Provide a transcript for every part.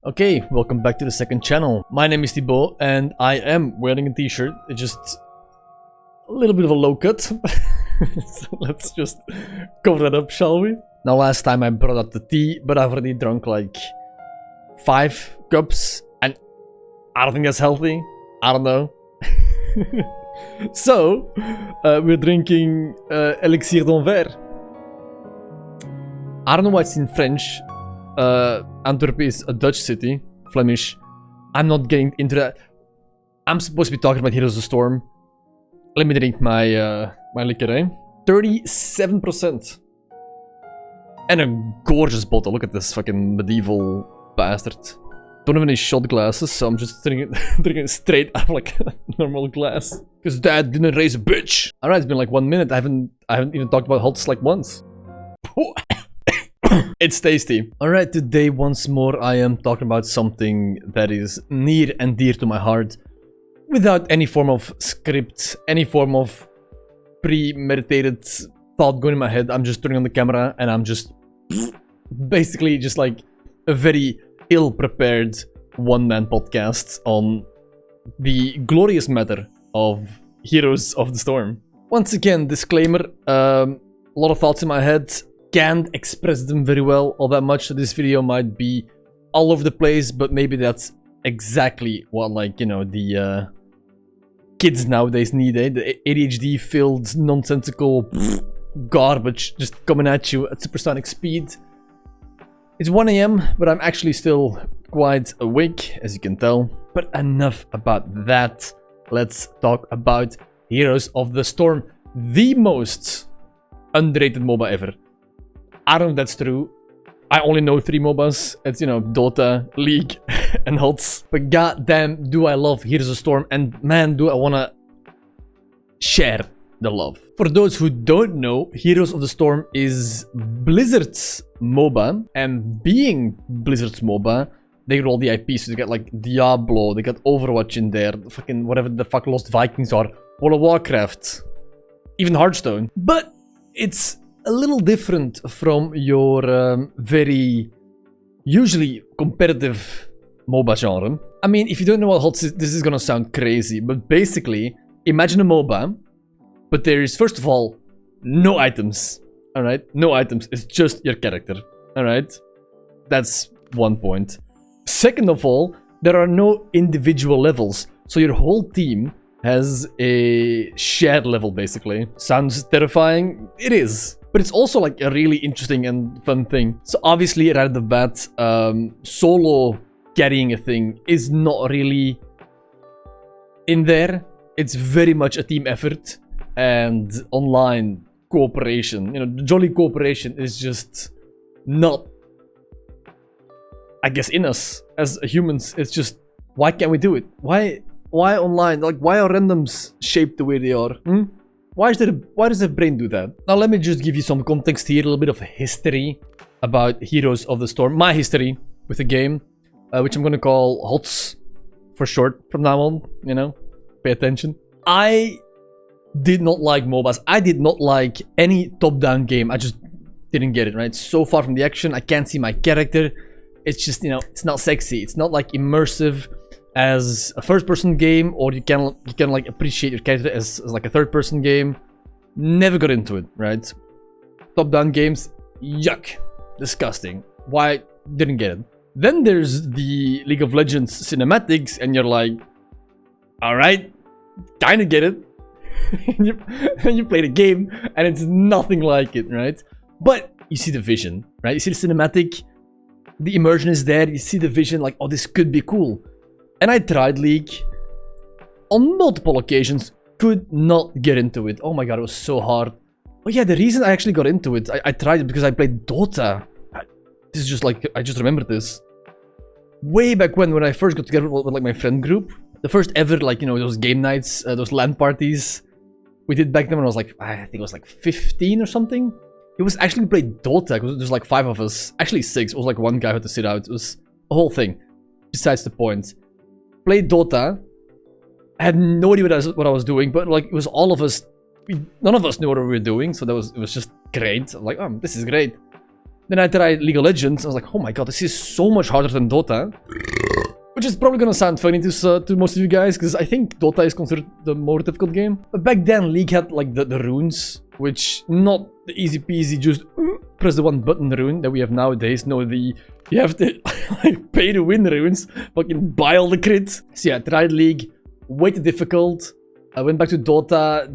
Okay, welcome back to the second channel. My name is Thibaut and I am wearing a t-shirt. It's just a little bit of a low cut. So let's just cover that up, shall we? Now last time I brought out the tea, but I've already drunk like 5 cups and I don't think that's healthy. I don't know. So, we're drinking Elixir d'Anvers. I don't know why it's in French. Antwerp is a Dutch city, Flemish. I'm not getting into that. I'm supposed to be talking about Heroes of the Storm. Let me drink my my liquor, eh? 37%. And a gorgeous bottle. Look at this fucking medieval bastard. Don't have any shot glasses, so I'm just drinking it straight out of like a normal glass. Because Dad didn't raise a bitch. Alright, it's been like 1 minute. I haven't even talked about Hots like once. It's tasty. Alright, today once more I am talking about something that is near and dear to my heart. Without any form of script, any form of premeditated thought going in my head. I'm just turning on the camera and I'm just basically just like a very ill-prepared one-man podcast on the glorious matter of Heroes of the Storm. Once again, disclaimer, a lot of thoughts in my head. Can't express them very well all that much, so this video might be all over the place, but maybe that's exactly what, like, you know, the kids nowadays need, eh? The ADHD-filled, nonsensical garbage just coming at you at supersonic speed. It's 1 AM, but I'm actually still quite awake, as you can tell. But enough about that. Let's talk about Heroes of the Storm, the most underrated MOBA ever. I don't know if that's true. I only know 3 MOBAs. It's, you know, Dota, League, and HOTS. But goddamn, do I love Heroes of the Storm, and man, do I wanna share the love. For those who don't know, Heroes of the Storm is Blizzard's MOBA, and being Blizzard's MOBA, they got all the IPs, so they got like Diablo, they got Overwatch in there, fucking whatever the fuck Lost Vikings are, World of Warcraft, even Hearthstone. But it's a little different from your very usually competitive MOBA genre. I mean, if you don't know what HOTS is, this is gonna sound crazy, but basically, imagine a MOBA, but there is, first of all, no items. Alright? No items. It's just your character. Alright? That's one point. Second of all, there are no individual levels. So your whole team has a shared level, basically. Sounds terrifying? It is. But it's also like a really interesting and fun thing. So obviously, right at the bat, solo carrying a thing is not really in there. It's very much a team effort. And online cooperation, you know, jolly cooperation is just not, I guess, in us as humans. It's just, why can't we do it? Why online? Like, why are randoms shaped the way they are? Why does the brain do that? Now let me just give you some context here, a little bit of history about Heroes of the Storm. My history with the game, which I'm gonna call HOTS for short from now on, you know, pay attention. I did not like MOBAs. I did not like any top-down game. I just didn't get it, right? So far from the action, I can't see my character. It's just, you know, it's not sexy. It's not like immersive as a first-person game, or you can like appreciate your character as like a third-person game. Never got into it, right? Top-down games, yuck, disgusting. Why? Didn't get it. Then there's the League of Legends cinematics, and you're like, all right, kind of get it. and you play the game, and it's nothing like it, right? But you see the vision, right? You see the cinematic, the immersion is there, you see the vision, like, oh, this could be cool. And I tried League on multiple occasions, could not get into it. Oh my god, it was so hard. Oh yeah, the reason I actually got into it, I tried it because I played Dota. This is just like, I just remembered this. Way back when I first got together with like my friend group, the first ever, like, you know, those game nights, those LAN parties we did back then when I was like, I think it was like 15 or something. It was actually, we played Dota, because there's like 5 of us. Actually 6, it was like 1 guy who had to sit out. It was a whole thing. Besides the point. Played Dota. I had no idea what I was doing, but like, it was all of us. None of us knew what we were doing, so it was just great. I'm like, oh, this is great. Then I tried League of Legends. I was like, oh my god, this is so much harder than Dota. Which is probably gonna sound funny to most of you guys, because I think Dota is considered the more difficult game. But back then, League had like the runes, which not the easy peasy just press the one button rune that we have nowadays. No, you have to like pay to win runes, fucking buy all the crits. So yeah, I tried League, way too difficult. I went back to Dota,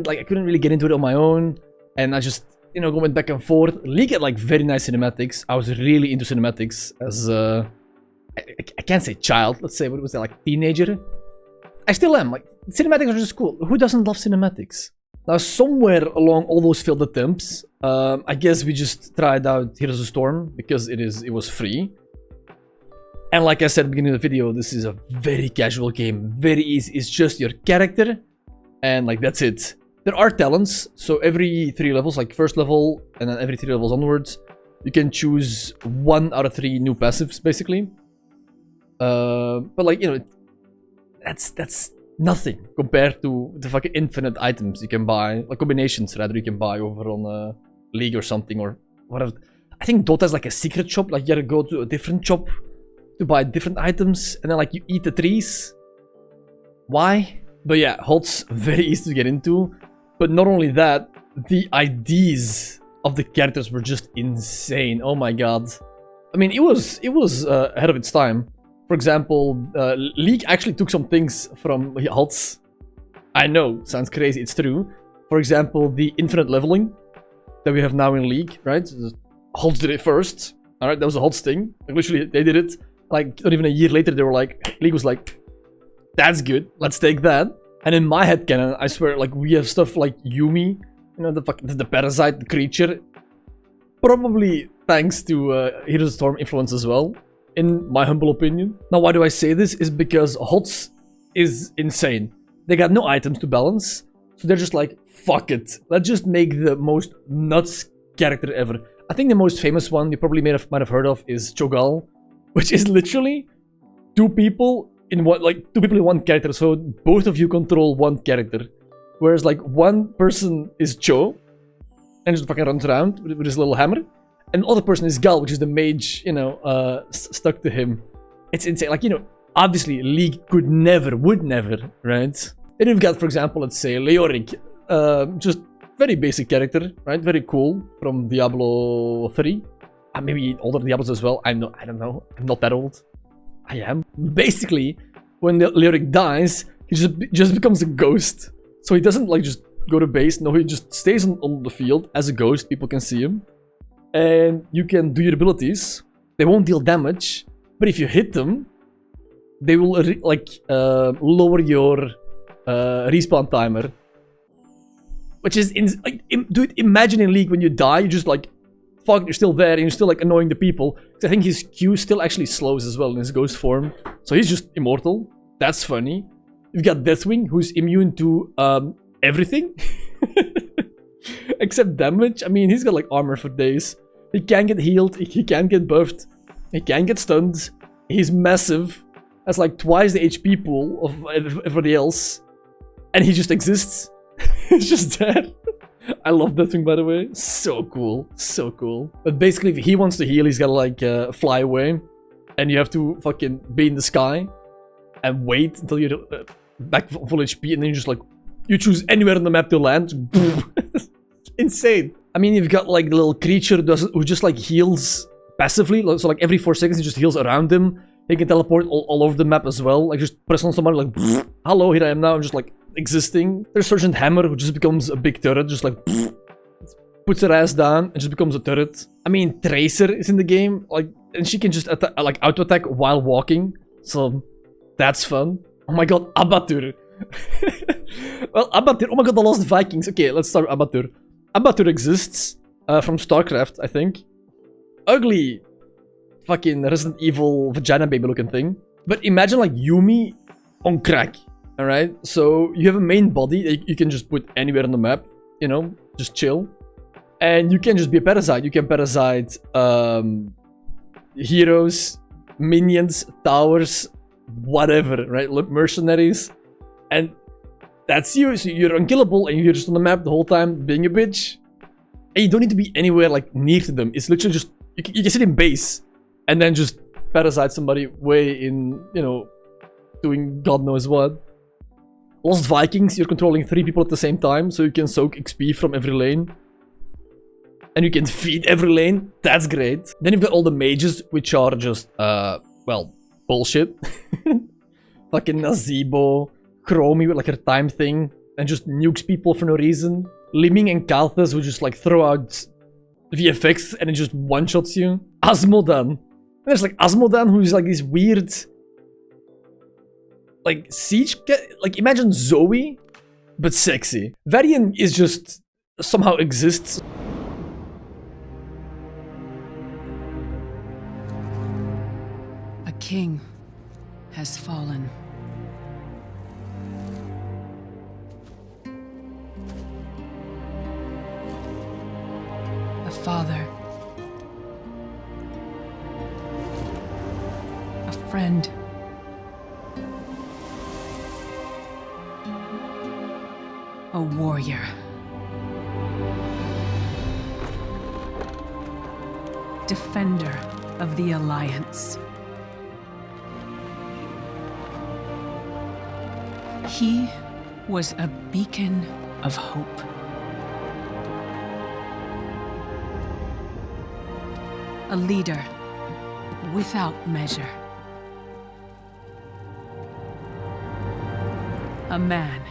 I couldn't really get into it on my own, and I just, you know, going back and forth. League had like very nice cinematics. I was really into cinematics as I can't say child, let's say, what was that, like teenager? I still am, like, cinematics are just cool. Who doesn't love cinematics? Now, somewhere along all those failed attempts, I guess we just tried out Heroes of Storm, because it was free. And like I said at the beginning of the video, this is a very casual game, very easy. It's just your character, and like, that's it. There are talents, so every 3 levels, like first level, and then every 3 levels onwards, you can choose 1 out of 3 new passives, basically. But like, you know, that's nothing compared to the fucking infinite items you can buy, like combinations rather, you can buy over on League or something, or whatever. I think Dota is like a secret shop, like you gotta go to a different shop to buy different items, and then like you eat the trees. Why? But yeah, HOTS, very easy to get into. But not only that, the IDs of the characters were just insane. Oh my god. I mean, it was ahead of its time. For example, League actually took some things from HOTS. I know, sounds crazy, it's true. For example, the infinite leveling that we have now in League, right? HOTS did it first. Alright, that was a HOTS thing. Like, literally, they did it. Like, not even a year later, they were like, League was like, that's good, let's take that. And in my headcanon, I swear, like, we have stuff like Yuumi, you know, the parasite, the creature. Probably thanks to Heroes of Storm influence as well, in my humble opinion. Now, why do I say this? Is because HOTS is insane. They got no items to balance, so they're just like, fuck it. Let's just make the most nuts character ever. I think the most famous one you probably might have heard of is Cho'Gall, which is literally 2 people in one, like 2 people in one character. So both of you control one character, whereas like one person is Cho and just fucking runs around with his little hammer. And the other person is Gall, which is the mage, you know, stuck to him. It's insane. Like, you know, obviously, League would never, right? Then you've got, for example, let's say, Leoric. Just very basic character, right? Very cool, from Diablo 3. Maybe older Diablos as well. I don't know. I'm not that old. I am. Basically, when Leoric dies, he just becomes a ghost. So he doesn't, like, just go to base. No, he just stays on the field as a ghost. People can see him. And you can do your abilities. They won't deal damage, but if you hit them, they will lower your respawn timer. Which is dude, imagine in League when you die, you just like, fuck, you're still there and you're still like annoying the people. I think his Q still actually slows as well in his ghost form, so he's just immortal. That's funny. You've got Deathwing, who's immune to everything except damage. I mean, he's got like armor for days. He can get healed, he can get buffed, he can get stunned, he's massive, has like twice the HP pool of everybody else, and he just exists. He's just there. I love that thing, by the way. So cool, so cool. But basically, if he wants to heal, he's gotta like fly away, and you have to fucking be in the sky and wait until you're back full HP, and then you just like, you choose anywhere on the map to land. Insane. I mean, you've got like the little creature who just like heals passively. So like every 4 seconds he just heals around him. He can teleport all over the map as well. Like just press on somebody like, hello, here I am now. I'm just like existing. There's Sergeant Hammer, who just becomes a big turret. Just like puts her ass down and just becomes a turret. I mean, Tracer is in the game. Like, and she can just like auto attack while walking. So that's fun. Oh my god, Abatur. Well, Abatur. Oh my god, the Lost Vikings. Okay, let's start with Abatur. Abatur exists from StarCraft, I think. Ugly fucking Resident Evil vagina baby looking thing. But imagine like Yuumi on crack. Alright? So you have a main body that you can just put anywhere on the map. You know, just chill. And you can just be a parasite. You can parasite heroes, minions, towers, whatever, right? Mercenaries. And that's you. So you're unkillable and you're just on the map the whole time being a bitch. And you don't need to be anywhere like near to them. It's literally just you can sit in base and then just parasite somebody way in, you know, doing God knows what. Lost Vikings, you're controlling 3 people at the same time, so you can soak XP from every lane. And you can feed every lane. That's great. Then you've got all the mages, which are just, well, bullshit. Fucking Nazebo, Chromie with like her time thing, and just nukes people for no reason. Liming and Kalthus, who just like throw out VFX and it just one-shots you. Asmodan. And there's like Asmodan, who's like this weird, like siege, like imagine Zoe, but sexy. Varian is just somehow exists. A king has fallen. A father. A friend. A warrior. Defender of the Alliance. He was a beacon of hope. A leader without measure. A man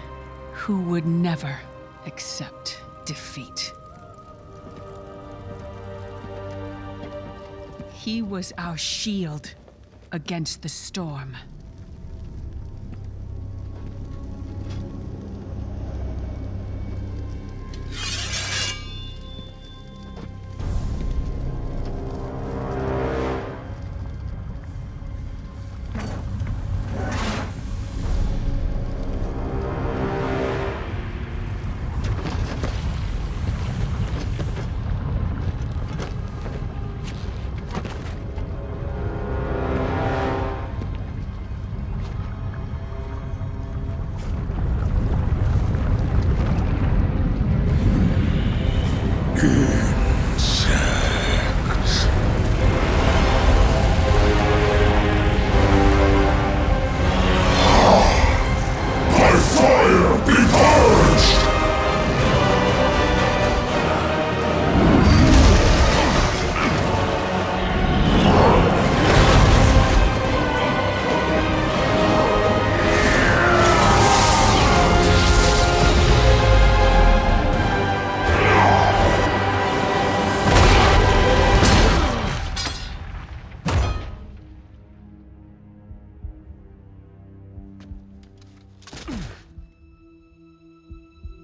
who would never accept defeat. He was our shield against the storm.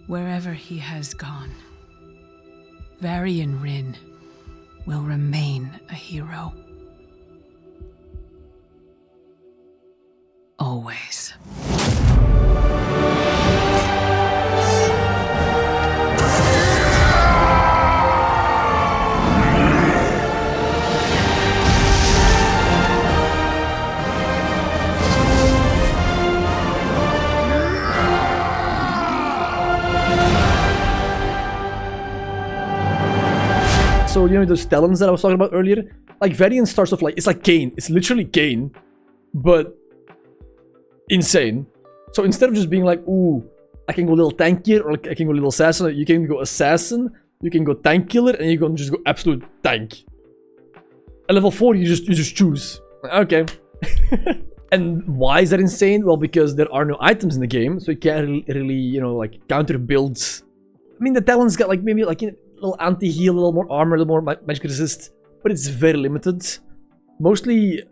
Wherever he has gone, Varian Wrynn will remain a hero. Always. So, you know, those talents that I was talking about earlier? Like, Varian starts off like, it's like Kayn. It's literally Kayn, but insane. So instead of just being like, ooh, I can go a little tankier, or I can go a little assassin, you can go assassin, you can go tank killer, and you can just go absolute tank. At level 4, you just choose. Okay. And why is that insane? Well, because there are no items in the game, so you can't really, you know, like, counter builds. I mean, the talents got like maybe like, you know, a little anti-heal, a little more armor, a little more magic resist, but it's very limited. Mostly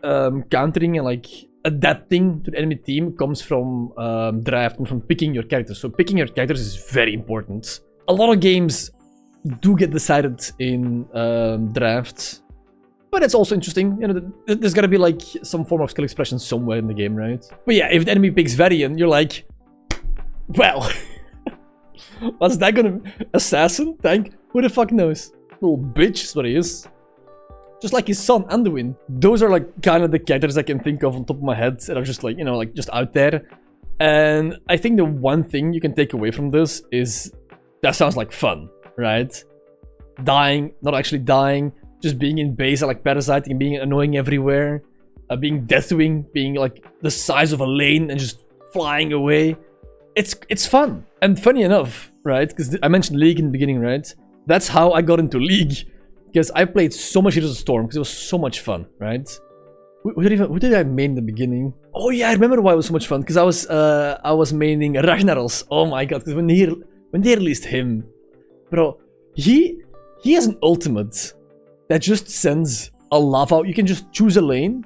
countering and like adapting to the enemy team comes from draft and from picking your characters. So picking your characters is very important. A lot of games do get decided in draft, but it's also interesting. You know, there's gotta be like some form of skill expression somewhere in the game, right? But yeah, if the enemy picks Varian, you're like, well, what's that gonna be? Assassin? Tank? Who the fuck knows? Little bitch is what he is. Just like his son, Anduin. Those are like kind of the characters I can think of on top of my head that are just like, you know, like just out there. And I think the one thing you can take away from this is that sounds like fun, right? Dying, not actually dying, just being in base, like parasiting, being annoying everywhere, being Deathwing, being like the size of a lane and just flying away. It's fun. And funny enough, right? Because I mentioned League in the beginning, right? That's how I got into League. Because I played so much Heroes of the Storm because it was so much fun, right? Who did I main in the beginning? Oh yeah, I remember why it was so much fun. Because I was maining Ragnaros. Oh my god, because when they released him, bro, he has an ultimate that just sends a lava. You can just choose a lane,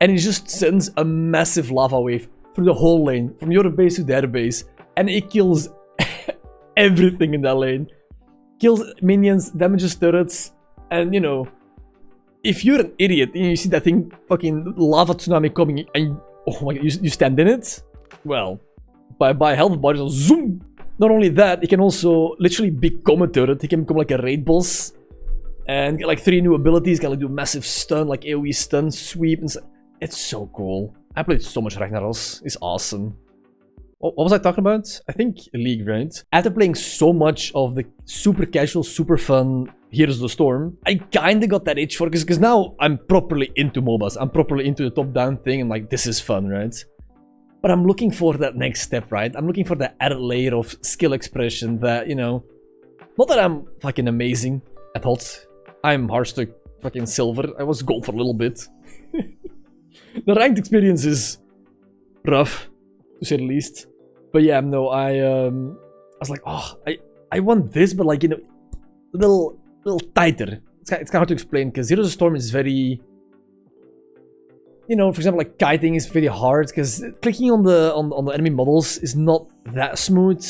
and it just sends a massive lava wave through the whole lane, from your base to their base, and it kills everything in that lane. Kills minions, damages turrets, and you know, if you're an idiot and you see that thing, fucking lava tsunami coming, and oh my god, you stand in it, well, by health bars, zoom. Not only that, it can also literally become a turret. He can become like a raid boss, and get like 3 new abilities. Can like do massive stun, like AoE stun, sweep, and it's so cool. I played so much Ragnaros. It's awesome. What was I talking about? I think League, right? After playing so much of the super casual, super fun Heroes of the Storm, I kinda got that itch for it, because now I'm properly into MOBAs. I'm properly into the top-down thing, and like, this is fun, right? But I'm looking for that next step, right? I'm looking for that added layer of skill expression that, you know... Not that I'm fucking amazing at HOTS. I'm Hearthstone fucking silver. I was gold for a little bit. The ranked experience is rough, to say the least. But yeah, no, I was like, oh, I want this, but like, you know, a little tighter. It's kind of hard to explain, because Heroes of the Storm is very... You know, for example, like kiting is very hard, because clicking on the enemy models is not that smooth.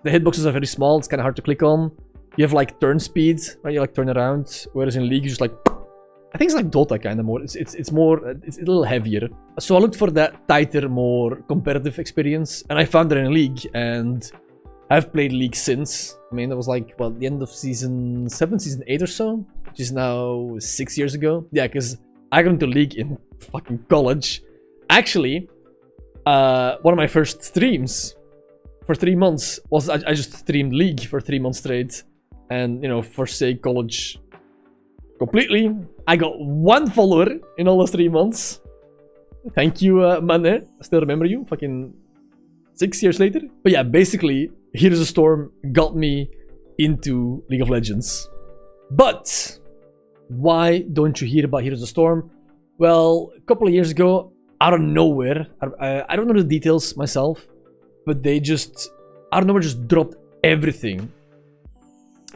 The hitboxes are very small, it's kind of hard to click on. You have like turn speed, right? You like turn around, whereas in League you just like... I think it's like Dota kind of more. It's more, it's a little heavier. So I looked for that tighter, more competitive experience, and I found it in League, and I've played League since. I mean, that was like, well, the end of season 7, season 8 or so, which is now 6 years ago. Yeah, because I got into League in fucking college. Actually, one of my first streams for 3 months was I just streamed League for 3 months straight, and you know, forsake college completely. I got 1 follower in all those 3 months. Thank you, Mane. I still remember you. Fucking 6 years later. But yeah, basically, Heroes of Storm got me into League of Legends. But why don't you hear about Heroes of Storm? Well, a couple of years ago, out of nowhere, I don't know the details myself, but they just, out of nowhere, just dropped everything.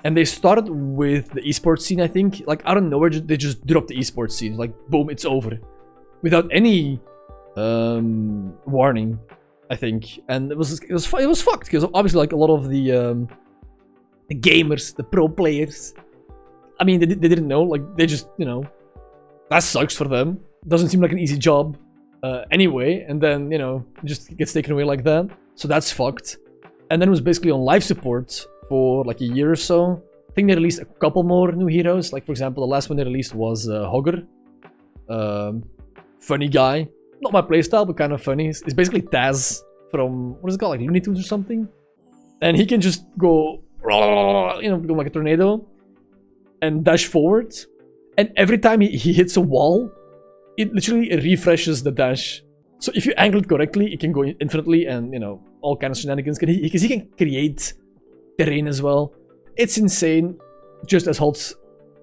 And they started with the esports scene, I think. Like, out of nowhere, they just dropped the esports scene. Like, boom, it's over. Without any warning, I think. And it was fucked, because obviously, like, a lot of the gamers, the pro players, I mean, they didn't know. Like, they just, you know, that sucks for them. Doesn't seem like an easy job anyway. And then, you know, it just gets taken away like that. So that's fucked. And then it was basically on live support for like a year or so. I think they released a couple more new heroes. Like, for example, the last one they released was Hogger. Funny guy. Not my playstyle, but kind of funny. It's basically Taz from, what is it called? Like Looney Tunes or something? And he can just go, you know, go like a tornado and dash forward. And every time he hits a wall, it literally refreshes the dash. So if you angle it correctly, it can go infinitely, and, you know, all kinds of shenanigans. Because he can create terrain as well. It's insane, just as HOTS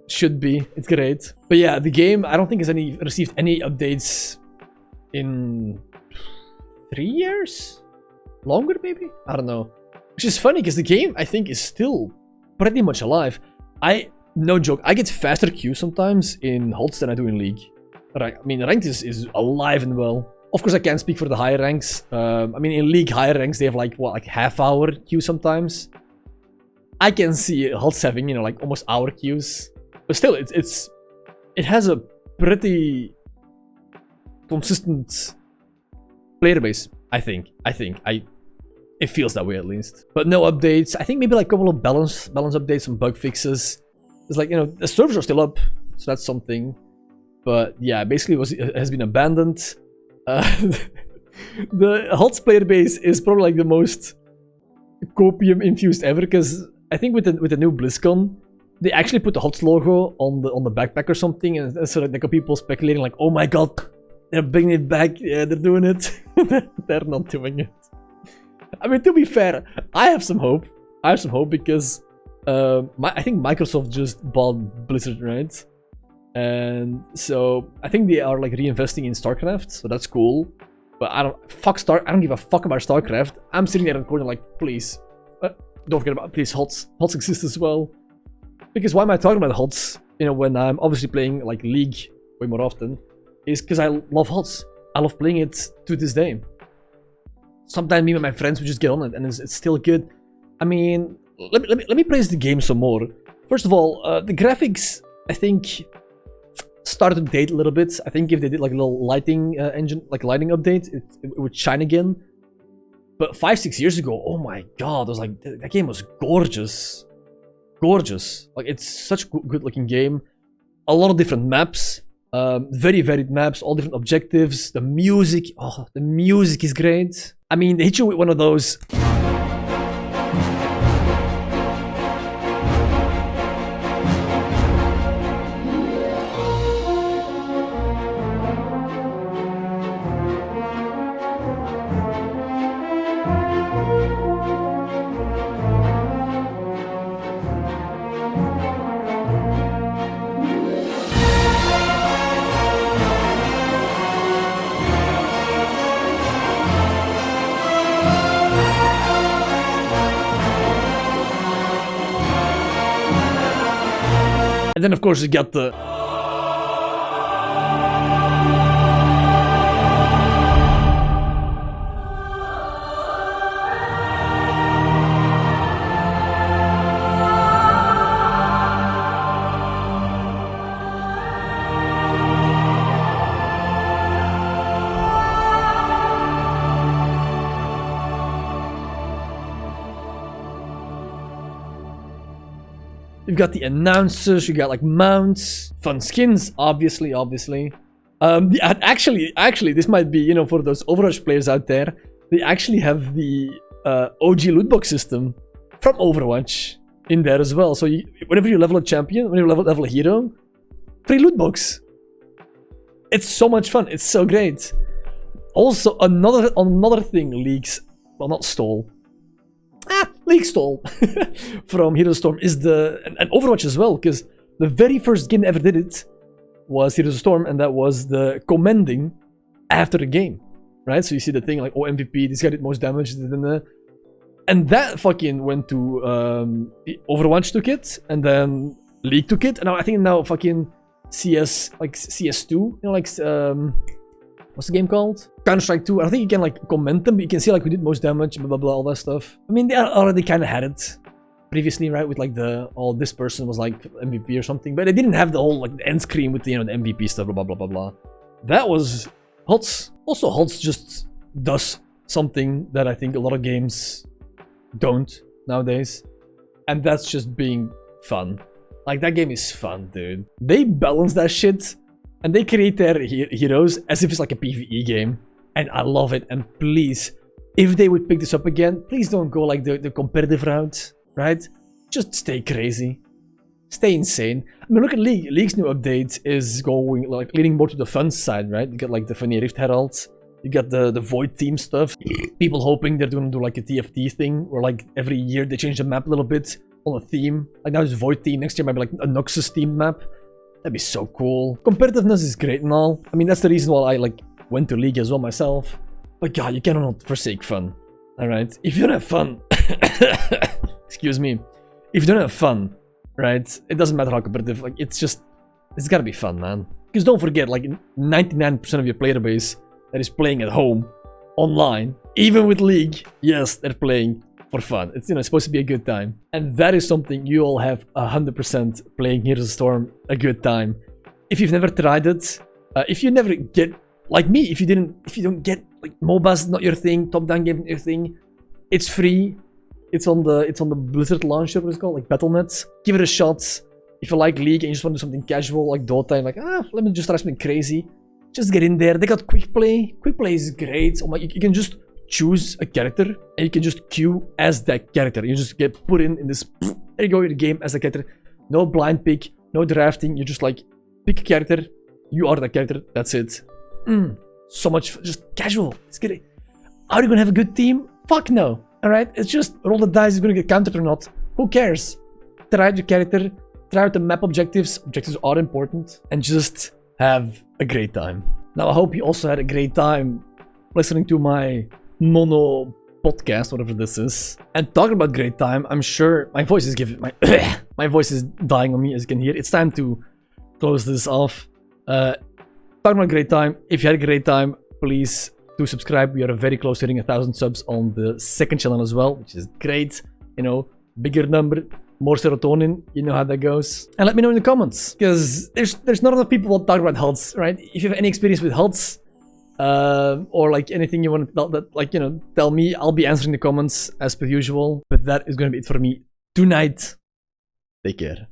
should be. It's great. But yeah, the game, I don't think has received any updates in 3 years? Longer, maybe? I don't know. Which is funny, because the game, I think, is still pretty much alive. No joke, I get faster queues sometimes in HOTS than I do in League. I mean, ranked is alive and well. Of course, I can't speak for the higher ranks. I mean, in League, higher ranks, they have like, what, like half-hour queue sometimes. I can see HOTS having, you know, like almost hour queues. But still, it has a pretty consistent player base, I think. It feels that way, at least. But no updates. I think maybe like a couple of balance updates, some bug fixes. It's like, you know, the servers are still up, so that's something. But yeah, basically it has been abandoned. The HOTS player base is probably like the most copium infused ever, because I think with the new BlizzCon, they actually put the HOTS logo on the backpack or something, and so they got people speculating like, oh my god, they're bringing it back. Yeah, they're doing it. They're not doing it. I mean, to be fair, I have some hope. Because I think Microsoft just bought Blizzard, right? And so I think they are like reinvesting in StarCraft, so that's cool. But I don't give a fuck about StarCraft. I'm sitting there in the corner like, please, don't forget about, please, HOTS. HOTS exists as well. Because why am I talking about HOTS? You know, when I'm obviously playing like League way more often, is because I love HOTS. I love playing it to this day. Sometimes me and my friends would just get on it, and it's still good. I mean, let me praise the game some more. First of all, the graphics, I think, started to date a little bit. I think if they did like a little lighting engine, like lighting update, it would shine again. But 5-6 years ago, oh my god, I was like, that game was gorgeous. Gorgeous. Like, it's such a good looking game. A lot of different maps. Very varied maps, all different objectives. The music, oh, the music is great. I mean, they hit you with one of those. And then, of course, you got the... You've got the announcers, you got like mounts, fun skins, obviously. Actually, this might be, you know, for those Overwatch players out there, they actually have the OG lootbox system from Overwatch in there as well. So whenever you level a champion, whenever you level a hero, free lootbox. It's so much fun. It's so great. Also, another thing leaks, well, not stole. League stole from Heroes of the Storm is and Overwatch as well, because the very first game that ever did it was Heroes of the Storm, and that was the commending after the game, right? So you see the thing like, oh, MVP, this guy did most damage, and that fucking went to Overwatch took it, and then League took it, and now I think now fucking CS, like CS2, you know, like what's the game called? Counter-Strike 2. I think you can like comment them, but you can see like who did most damage, blah blah blah, all that stuff. I mean, they already kind of had it previously, right? With like this person was like MVP or something, but they didn't have the whole like the end screen with the, you know, the MVP stuff, blah blah blah blah. That was HOTS. Also, HOTS just does something that I think a lot of games don't nowadays, and that's just being fun. Like, that game is fun, dude. They balance that shit. And they create their heroes as if it's like a PvE game. And I love it. And please, if they would pick this up again, please don't go like the competitive route, right? Just stay crazy. Stay insane. I mean, look at League. League's new update is going, like, leaning more to the fun side, right? You got like the Fenrir Rift Heralds. You got the Void team stuff. People hoping they're going to do like a TFT thing, where like every year they change the map a little bit on a theme. Like now it's Void team, next year might be like a Noxus team map. That'd be so cool. Competitiveness is great and all. I mean, that's the reason why I like went to League as well myself. But God, you cannot forsake fun. Alright? If you don't have fun... Excuse me. If you don't have fun, right? It doesn't matter how competitive. Like, it's gotta be fun, man. Because don't forget, like, 99% of your player base that is playing at home, online, even with League, yes, they're playing for fun. It's, you know, it's supposed to be a good time. And that is something you all have 100% playing Heroes of the Storm a good time. If you've never tried it, if you never get, like me, if you don't get, like, MOBA's not your thing, top-down game not your thing, it's free. It's on the Blizzard launcher, what it's called, like Battle.net. Give it a shot. If you like League and you just want to do something casual, like Dota, and like, let me just try something crazy. Just get in there. They got quick play. Quick play is great. Oh my, you can just choose a character and you can just queue as that character. You just get put in this, there you go, your game as a character. No blind pick, no drafting. You just like pick a character. You are that character. That's it. So much just casual. It's good. Are you gonna have a good team? Fuck no. Alright? It's just roll the dice, you're gonna get countered or not. Who cares? Try out your character, try out the map objectives. Objectives are important. And just have a great time. Now I hope you also had a great time listening to my mono podcast, whatever this is. And talking about great time, I'm sure my voice is giving my voice is dying on me, as you can hear. It's time to close this off. Talking about great time. If you had a great time, please do subscribe. We are very close to hitting 1,000 subs on the second channel as well, which is great. You know, bigger number, more serotonin. You know how that goes. And let me know in the comments, because there's not enough people who talk about HUDs, right? If you have any experience with HUDs, or like anything you want to tell, that, like, you know, tell me. I'll be answering the comments as per usual. But that is going to be it for me tonight. Take care.